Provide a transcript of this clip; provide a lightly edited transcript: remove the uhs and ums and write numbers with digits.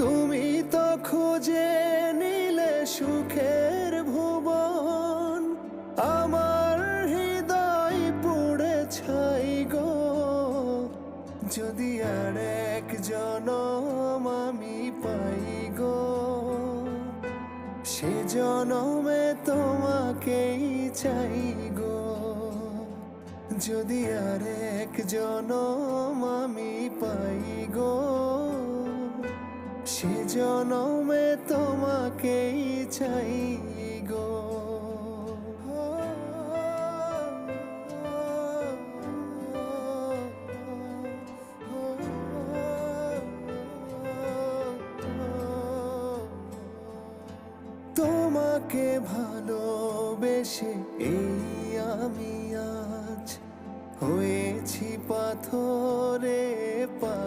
তুমি তো খুঁজে নিলে সুখের ভুবন, আমার হৃদয় পুড়ে ছাই গো। যদি আর এক জনম আমি পাই গো, সে জনমে তোমাকেই চাই গো। যদি আর এক জনম আমি পাই গো, সে জনমে তোমাকেই চাই গো। তোমাকে ভালোবেসে এই আমি আজ হয়েছি পাথরে পা।